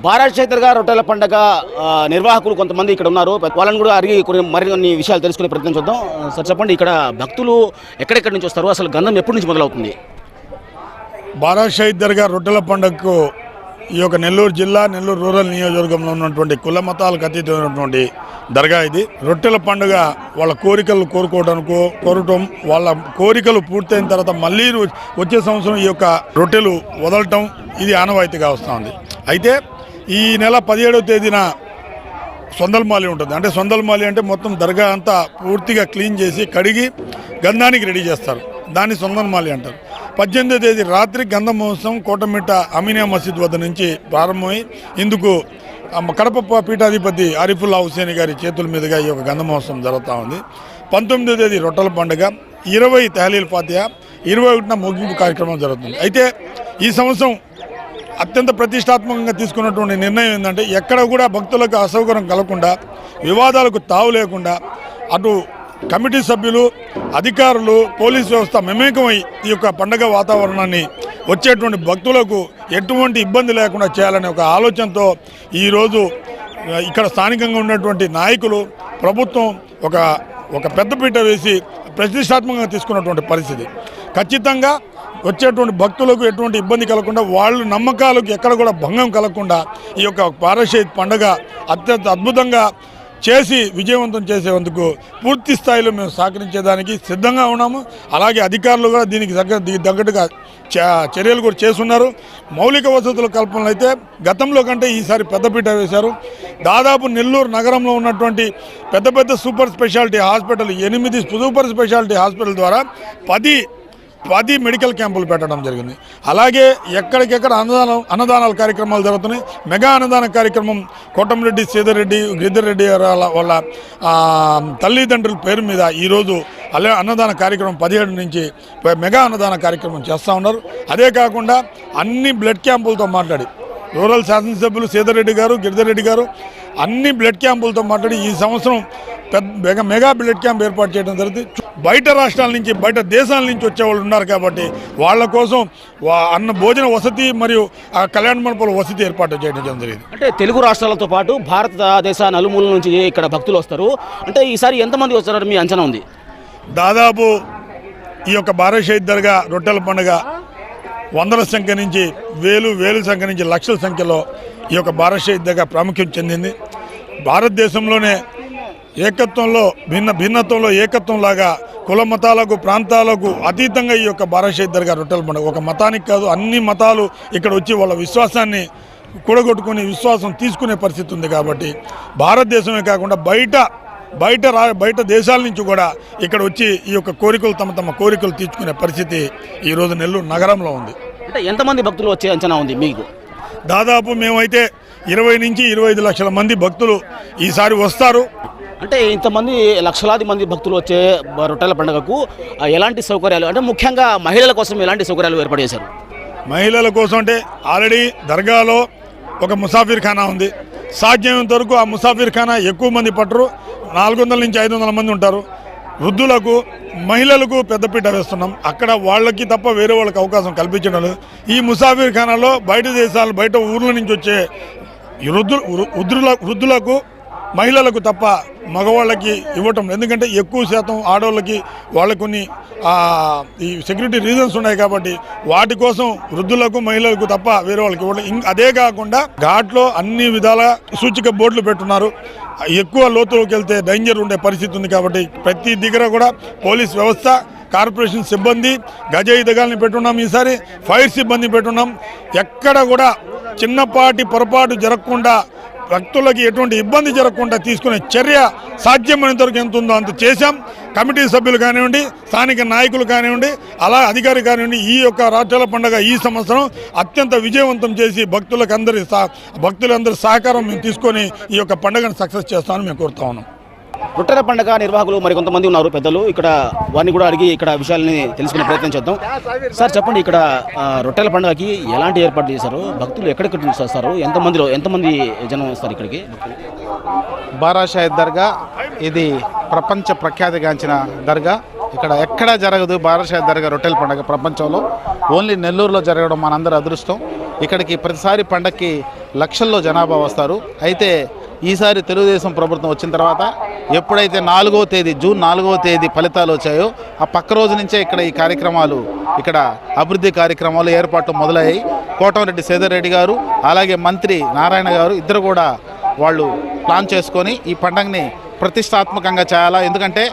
బారాష్ దర్గా రొట్టెల పండుగ నిర్వాహకులు కొంతమంది ఇక్కడ ఉన్నారు. వాళ్ళని కూడా అడిగి మరిన్ని విషయాలు తెలుసుకునే ప్రయత్నం చేద్దాం. సార్ చెప్పండి, ఇక్కడ భక్తులు ఎక్కడెక్కడి నుంచి వస్తారు, అసలు గంధం ఎప్పటి నుంచి మొదలవుతుంది? బారాష్ దర్గా రొట్టెల పండుగకు ఈ యొక్క నెల్లూరు జిల్లా నెల్లూరు రూరల్ నియోజకవర్గంలో ఉన్నటువంటి కుల మతాలకు అతీతమైనటువంటి దర్గా ఇది. రొట్టెల పండుగ వాళ్ళ కోరికలు కోరటం, వాళ్ళ కోరికలు పూర్తయిన తర్వాత మళ్ళీ వచ్చే సంవత్సరం ఈ యొక్క రొట్టెలు వదలటం ఇది ఆనవాయితీగా వస్తూ ఉంది. అయితే ఈ నెల 17వ తేదీన సొందల్మాలి ఉంటుంది. అంటే సొందల్మాలి అంటే మొత్తం దర్గా అంతా పూర్తిగా క్లీన్ చేసి కడిగి గంధానికి రెడీ చేస్తారు. దాన్ని సొందల్మాలి అంటారు. 18వ తేదీ రాత్రి గంధం మహోత్సవం కోటమిట్ట అమీనియా మసీద్ వద్ద నుంచి ప్రారంభమై ఇందుకు కడప పీఠాధిపతి ఆరిఫుల్లా హుసేన్ గారి చేతుల మీదుగా ఈ యొక్క గంధ మహోత్సవం జరుగుతూ ఉంది. 19వ తేదీ రొట్టెల పండుగ, 20 తహలీల్ ఫాతిహా, 21న ముగింపు కార్యక్రమం జరుగుతుంది. అయితే ఈ సంవత్సరం అత్యంత ప్రతిష్టాత్మకంగా తీసుకున్నటువంటి నిర్ణయం ఏంటంటే ఎక్కడ కూడా భక్తులకు అసౌకర్యం కలగకుండా, వివాదాలకు తావు లేకుండా అటు కమిటీ సభ్యులు, అధికారులు, పోలీసు వ్యవస్థ మమేకమై ఈ యొక్క పండగ వాతావరణాన్ని వచ్చేటువంటి భక్తులకు ఎటువంటి ఇబ్బంది లేకుండా చేయాలనే ఒక ఆలోచనతో ఈరోజు ఇక్కడ స్థానికంగా ఉన్నటువంటి నాయకులు, ప్రభుత్వం ఒక పెద్దపీట వేసి ప్రతిష్టాత్మకంగా తీసుకున్నటువంటి పరిస్థితి. ఖచ్చితంగా వచ్చేటువంటి భక్తులకు ఎటువంటి ఇబ్బంది కలగకుండా, వాళ్ళ నమ్మకాలకు ఎక్కడ కూడా భంగం కలగకుండా ఈ యొక్క బారాష్ పండుగ అత్యంత అద్భుతంగా చేసి విజయవంతం చేసేందుకు పూర్తి స్థాయిలో మేము సహకరించేదానికి సిద్ధంగా ఉన్నాము. అలాగే అధికారులు కూడా దీనికి తగ్గట్టుగా చర్యలు కూడా చేస్తున్నారు. మౌలిక వసతుల కల్పనలు అయితే గతంలో కంటే ఈసారి పెద్దపీట వేశారు. దాదాపు నెల్లూరు నగరంలో ఉన్నటువంటి పెద్ద super speciality hospital, 8 super speciality hospital ద్వారా 10 మెడికల్ క్యాంపులు పెట్టడం జరిగింది. అలాగే ఎక్కడికెక్కడ అన్నదానాల కార్యక్రమాలు జరుగుతున్నాయి. మెగా అన్నదాన కార్యక్రమం కోటంరెడ్డి సీతారెడ్డి గిరిధర్రెడ్డి వాళ్ళ తల్లిదండ్రుల పేరు మీద ఈరోజు అన్నదాన కార్యక్రమం 17 నుంచి మెగా అన్నదాన కార్యక్రమం చేస్తూ ఉన్నారు. అదే కాకుండా అన్ని బ్లడ్ క్యాంపులతో మాట్లాడి రూరల్ శాసనసభ్యులు సీతారెడ్డి గారు, గిరిధర్రెడ్డి గారు అన్ని బ్లడ్ క్యాంపులతో మాట్లాడి ఈ సంవత్సరం మెగా బ్లడ్ క్యాంప్ ఏర్పాటు చేయడం జరుగుతుంది. బయట రాష్ట్రాల నుంచి, బయట దేశాల నుంచి వచ్చేవాళ్ళు ఉన్నారు కాబట్టి వాళ్ళ కోసం భోజన వసతి మరియు కళ్యాణ మండపాల వసతి ఏర్పాటు చేయడం జరిగింది. అంటే తెలుగు రాష్ట్రాలతో పాటు భారతదేశ నలుమూల నుంచి ఇక్కడ భక్తులు వస్తారు. అంటే ఈసారి ఎంతమంది వస్తారని మీ అంచనా ఉంది? దాదాపు ఈ యొక్క బారాష్ దర్గా రొట్టెల పండుగ వందల సంఖ్య నుంచి వేలు సంఖ్య నుంచి లక్షల సంఖ్యలో ఈ యొక్క బారాష్ దర్గా ప్రాముఖ్యం చెందింది. భారతదేశంలోనే ఏకత్వంలో భిన్నత్వంలో ఏకత్వంలాగా కుల మతాలకు, ప్రాంతాలకు అతీతంగా ఈ యొక్క బారాష్ దర్గా రొట్టెల పండుగ ఒక మతానికి కాదు, అన్ని మతాలు ఇక్కడ వచ్చి వాళ్ళ విశ్వాసాన్ని కూడగొట్టుకుని విశ్వాసం తీసుకునే పరిస్థితి ఉంది. కాబట్టి భారతదేశమే కాకుండా బయట దేశాల నుంచి కూడా ఇక్కడ వచ్చి ఈ యొక్క కోరికలు తమ కోరికలు తీర్చుకునే పరిస్థితి ఈరోజు నెల్లూరు నగరంలో ఉంది. అంటే ఎంతమంది భక్తులు వచ్చే అంచనా ఉంది మీకు? దాదాపు మేమైతే 20 నుంచి 25 లక్షల మంది భక్తులు ఈసారి వస్తారు. అంటే ఇంతమంది లక్షలాది మంది భక్తులు వచ్చే రొట్టెల పండుగకు ఎలాంటి సౌకర్యాలు, అంటే ముఖ్యంగా మహిళల కోసం ఎలాంటి సౌకర్యాలు ఏర్పాటు చేశారు? మహిళల కోసం అంటే ఆల్రెడీ దర్గాలో ఒక ముసాఫిర్ ఖానా ఉంది. సాధ్యమైనంత వరకు ఆ ముసాఫిర్ ఖానా ఎక్కువ మంది పట్టరు, 400 నుంచి 500 మంది ఉంటారు. వృద్ధులకు, మహిళలకు పెద్దపీట వేస్తున్నాం. అక్కడ వాళ్ళకి తప్ప వేరే వాళ్ళకి అవకాశం కల్పించడం లేదు. ఈ ముసాఫిర్ ఖానాలో బయట దేశాలు, బయట ఊర్ల నుంచి వచ్చే వృద్ధులకు, మహిళలకు తప్ప మగవాళ్ళకి ఇవ్వటం. ఎందుకంటే ఎక్కువ శాతం ఆడవాళ్ళకి వాళ్ళకు కొన్ని ఈ సెక్యూరిటీ రీజన్స్ ఉన్నాయి కాబట్టి వాటి కోసం వృద్ధులకు, మహిళలకు తప్ప వేరే వాళ్ళకి ఇవ్వడం. అదే కాకుండా ఘాట్లో అన్ని విధాల సూచిక బోర్డులు పెట్టున్నారు. ఎక్కువ లోతులోకి వెళ్తే డేంజర్ ఉండే పరిస్థితి ఉంది కాబట్టి ప్రతి దగ్గర కూడా పోలీస్ వ్యవస్థ, కార్పొరేషన్ సిబ్బంది, గజ ఈదగాల్ని పెట్టున్నాం. ఈసారి ఫైర్ సిబ్బంది పెట్టున్నాం. ఎక్కడ కూడా చిన్నపాటి పొరపాటు జరగకుండా, భక్తులకి ఎటువంటి ఇబ్బంది జరగకుండా తీసుకునే చర్య సాధ్యమైనంత వరకు ఎంత ఉందో అంత చేశాం. కమిటీ సభ్యులు కానివ్వండి, స్థానిక నాయకులు కానివ్వండి, అలా అధికారి కానివ్వండి, ఈ యొక్క రొట్టెల పండుగ ఈ సంవత్సరం అత్యంత విజయవంతం చేసి భక్తులందరి సహకారం మేము తీసుకొని ఈ యొక్క పండుగను సక్సెస్ చేస్తామని మేము కోరుతా ఉన్నాం. రొట్టెల పండుగ నిర్వాహకులు మరికొంతమంది ఉన్నారు పెద్దలు. ఇక్కడ వారిని కూడా అడిగి ఇక్కడ విషయాలని తెలుసుకునే ప్రయత్నం చేద్దాం. సార్ చెప్పండి, ఇక్కడ రొట్టెల పండుగకి ఎలాంటి ఏర్పాటు చేశారు? భక్తులు ఎక్కడెక్కడి నుంచి వస్తారు? ఎంతమంది జనం వస్తారు ఇక్కడికి? బారాష్ దర్గా ఇది ప్రపంచ ప్రఖ్యాతిగాంచిన దర్గా. ఇక్కడ ఎక్కడా జరగదు బారాష్ దర్గా రొట్టెల పండుగ ప్రపంచంలో. ఓన్లీ నెల్లూరులో జరగడం మనందరి అదృష్టం. ఇక్కడికి ప్రతిసారి పండక్కి లక్షల్లో జనాభా వస్తారు. అయితే ఈసారి తెలుగుదేశం ప్రభుత్వం వచ్చిన తర్వాత ఎప్పుడైతే జూన్ 4వ తేదీ ఫలితాలు వచ్చాయో ఆ పక్క రోజు నుంచే ఇక్కడ ఈ కార్యక్రమాలు, ఇక్కడ అభివృద్ధి కార్యక్రమాలు ఏర్పాట్లు మొదలయ్యాయి. కోటమిరెడ్డి శ్రీధర్ రెడ్డి గారు అలాగే మంత్రి నారాయణ గారు ఇద్దరు కూడా వాళ్ళు ప్లాన్ చేసుకొని ఈ పండగని ప్రతిష్టాత్మకంగా చేయాలా. ఎందుకంటే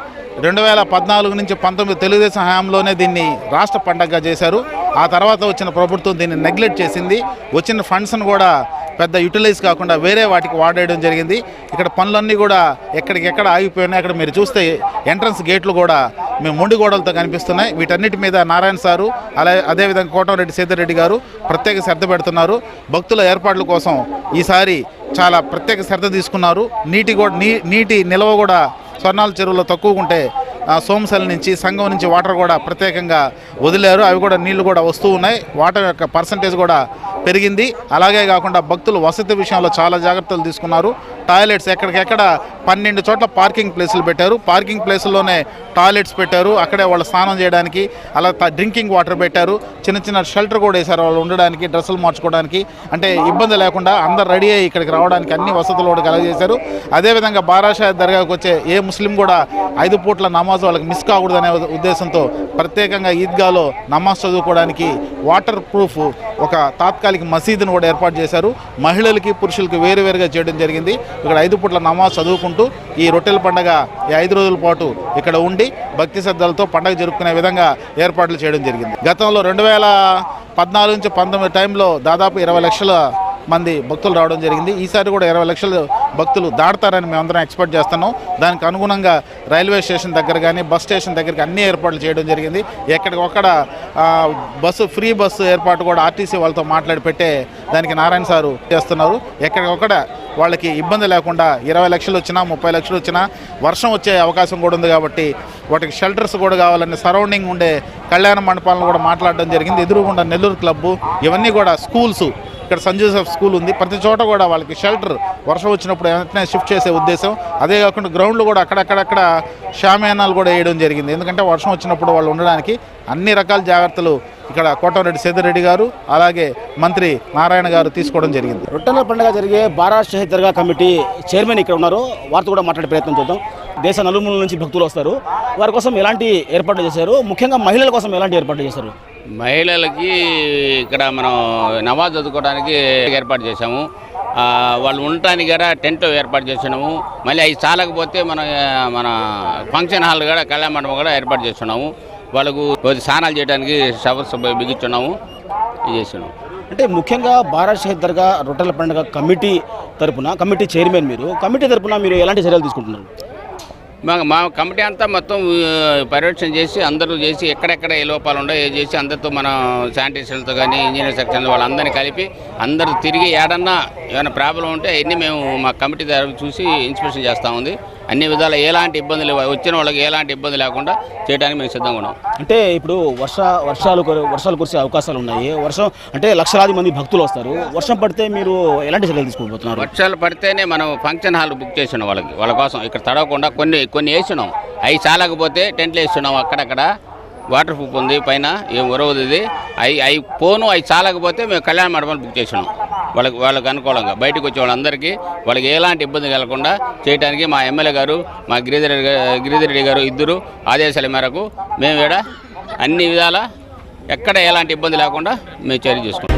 2014 నుంచి 19 తెలుగుదేశం హయాంలోనే దీన్ని రాష్ట్ర పండగగా చేశారు. ఆ తర్వాత వచ్చిన ప్రభుత్వం దీన్ని నెగ్లెక్ట్ చేసింది. వచ్చిన ఫండ్స్ను కూడా పెద్ద యూటిలైజ్ కాకుండా వేరే వాటికి వాడేయడం జరిగింది. ఇక్కడ పనులన్నీ కూడా ఎక్కడికెక్కడ ఆగిపోయినాయి. అక్కడ మీరు చూస్తే ఎంట్రన్స్ గేట్లు కూడా మేము మొండి గోడలతో కనిపిస్తున్నాయి. వీటన్నిటి మీద నారాయణ సారు అదేవిధంగా కోటమిరెడ్డి శ్రీధర్ రెడ్డి గారు ప్రత్యేక శ్రద్ధ పెడుతున్నారు. భక్తుల ఏర్పాట్ల కోసం ఈసారి చాలా ప్రత్యేక శ్రద్ధ తీసుకున్నారు. నీటి నిల్వ కూడా స్వర్ణాల చెరువులో తక్కువగా ఉంటే సోమశల నుంచి సంఘం నుంచి వాటర్ కూడా ప్రత్యేకంగా వదిలారు. అవి కూడా నీళ్లు కూడా వస్తూ ఉన్నాయి. వాటర్ యొక్క పర్సంటేజ్ కూడా పెరిగింది. అలాగే కాకుండా భక్తులు వసతి విషయంలో చాలా జాగ్రత్తలు తీసుకున్నారు. టాయిలెట్స్ ఎక్కడికెక్కడ 12 చోట్ల పార్కింగ్ ప్లేసులు పెట్టారు. పార్కింగ్ ప్లేసుల్లోనే టాయిలెట్స్ పెట్టారు. అక్కడే వాళ్ళు స్నానం చేయడానికి, అలా డ్రింకింగ్ వాటర్ పెట్టారు. చిన్న చిన్న షెల్టర్ కూడా వేశారు వాళ్ళు ఉండడానికి, డ్రెస్సులు మార్చుకోవడానికి. అంటే ఇబ్బంది లేకుండా అందరు రెడీ అయ్యి ఇక్కడికి రావడానికి అన్ని వసతులు కూడా కలగజేశారు. అదేవిధంగా బారాషాహిద్ దర్గాకు వచ్చే ఏ ముస్లిం కూడా 5 పూట్ల నమాజ్ వాళ్ళకి మిస్ కాకూడదనే ఉద్దేశంతో ప్రత్యేకంగా ఈద్గాలో నమాజ్ చదువుకోవడానికి వాటర్ ప్రూఫ్ ఒక తాత్కాలిక మసీదును కూడా ఏర్పాటు చేశారు. మహిళలకి పురుషులకి వేరువేరుగా చేయడం జరిగింది. ఇక్కడ 5 పూట్ల నమాజ్ చదువుకుంటూ ఈ రొట్టెల పండుగ ఈ 5 రోజుల పాటు ఇక్కడ ఉండి భక్తి శ్రద్ధలతో పండుగ జరుపుకునే విధంగా ఏర్పాట్లు చేయడం జరిగింది. గతంలో 2014 నుంచి 19 టైంలో దాదాపు 20 లక్షల మంది భక్తులు రావడం జరిగింది. ఈసారి కూడా 20 లక్షల భక్తులు దాటుతారని మేమందరం ఎక్స్పెక్ట్ చేస్తున్నాం. దానికి అనుగుణంగా రైల్వే స్టేషన్ దగ్గర కానీ బస్ స్టేషన్ దగ్గరికి అన్ని ఏర్పాట్లు చేయడం జరిగింది. ఎక్కడికొక్కడ ఫ్రీ బస్సు ఏర్పాటు కూడా ఆర్టీసీ వాళ్ళతో మాట్లాడి పెట్టే దానికి నారాయణ సారు చేస్తున్నారు. ఎక్కడికొక్కడ వాళ్ళకి ఇబ్బంది లేకుండా 20 లక్షలు వచ్చినా 30 లక్షలు వచ్చినా వర్షం వచ్చే అవకాశం కూడా ఉంది కాబట్టి వాటికి షెల్టర్స్ కూడా కావాలని సరౌండింగ్ ఉండే కళ్యాణ మండపాలను కూడా మాట్లాడడం జరిగింది. ఎదురుగుండా నెల్లూరు క్లబ్బు ఇవన్నీ కూడా స్కూల్స్, ఇక్కడ సంత్ జోసెఫ్ స్కూల్ ఉంది. ప్రతి చోట కూడా వాళ్ళకి షెల్టర్ వర్షం వచ్చినప్పుడు వెంటనే షిఫ్ట్ చేసే ఉద్దేశం. అదే కాకుండా గ్రౌండ్లు కూడా అక్కడక్కడ షామియానాలు కూడా వేయడం జరిగింది. ఎందుకంటే వర్షం వచ్చినప్పుడు వాళ్ళు ఉండడానికి అన్ని రకాల జాగ్రత్తలు ఇక్కడ కోటమిరెడ్డి శ్రీధర్ రెడ్డి గారు అలాగే మంత్రి నారాయణ గారు తీసుకోవడం జరిగింది. రొట్టెల పండుగ జరిగే బారాషాహిద్ దర్గా కమిటీ చైర్మన్ ఇక్కడ ఉన్నారు. వారితో కూడా మాట్లాడే ప్రయత్నం చేద్దాం. దేశ నలుమూల నుంచి భక్తులు వస్తారు. వారి కోసం ఎలాంటి ఏర్పాట్లు చేశారు? ముఖ్యంగా మహిళల కోసం ఎలాంటి ఏర్పాట్లు చేశారు? మహిళలకి ఇక్కడ మనం నమాజ్ చదువుకోవడానికి ఏర్పాటు చేశాము. వాళ్ళు ఉండటానికి కూడా టెంట్ ఏర్పాటు చేసినాము. మళ్ళీ అవి చాలకపోతే మన ఫంక్షన్ హాల్ కూడా కళ్యాణ మండపం కూడా ఏర్పాటు చేస్తున్నాము. వాళ్ళకు స్నానాలు చేయడానికి షవర్స్ బిగించున్నాము, ఇది చేస్తున్నాము. అంటే ముఖ్యంగా బారాషాహిద్ దర్గా రొట్టెల పండుగ కమిటీ చైర్మన్ కమిటీ తరపున మీరు ఎలాంటి చర్యలు తీసుకుంటున్నారు? మా కమిటీ అంతా మొత్తం పర్యవేక్షణ చేసి అందరూ చేసి ఎక్కడెక్కడ ఏ లోపాలు ఉన్నాయో చేసి అందరితో మనం శానిటేషన్లతో కానీ ఇంజనీర్ సెక్షన్ వాళ్ళందరినీ కలిపి అందరూ తిరిగి ఏమన్నా ప్రాబ్లం ఉంటే అవన్నీ మేము మా కమిటీ ద్వారా చూసి ఇన్స్పెక్షన్ చేస్తూ ఉంది. అన్ని విధాలు ఎలాంటి ఇబ్బందులు వచ్చిన వాళ్ళకి ఎలాంటి ఇబ్బంది లేకుండా చేయడానికి మేము సిద్ధంగా ఉన్నాం. అంటే ఇప్పుడు వర్షాలు కురిసే అవకాశాలు ఉన్నాయి. వర్షం అంటే లక్షలాది మంది భక్తులు వస్తారు. వర్షం పడితే మీరు ఎలాంటి చర్యలు తీసుకోబోతున్నారు? వర్షాలు పడితేనే మనం ఫంక్షన్ హాల్ బుక్ చేసినాం వాళ్ళ కోసం. ఇక్కడ తడవకుండా కొన్ని వేసినాం. అవి చాలకపోతే టెంట్లు వేస్తున్నాం. అక్కడక్కడ వాటర్ ప్రూఫ్ ఉంది, పైన ఏం ఉరవదు. ఇది అవి చాలకపోతే మేము కళ్యాణ మండపాలు బుక్ చేసినాం. వాళ్ళకి అనుకూలంగా బయటకు వచ్చే వాళ్ళందరికీ వాళ్ళకి ఎలాంటి ఇబ్బంది కలగకుండా చేయడానికి మా ఎమ్మెల్యే గారు, మా గిరిధర్ రెడ్డి గారు ఇద్దరు ఆదేశాల మేరకు మేము ఇక్కడ అన్ని విధాల ఎక్కడ ఎలాంటి ఇబ్బంది లేకుండా మేము చర్య చేసుకుంటాం.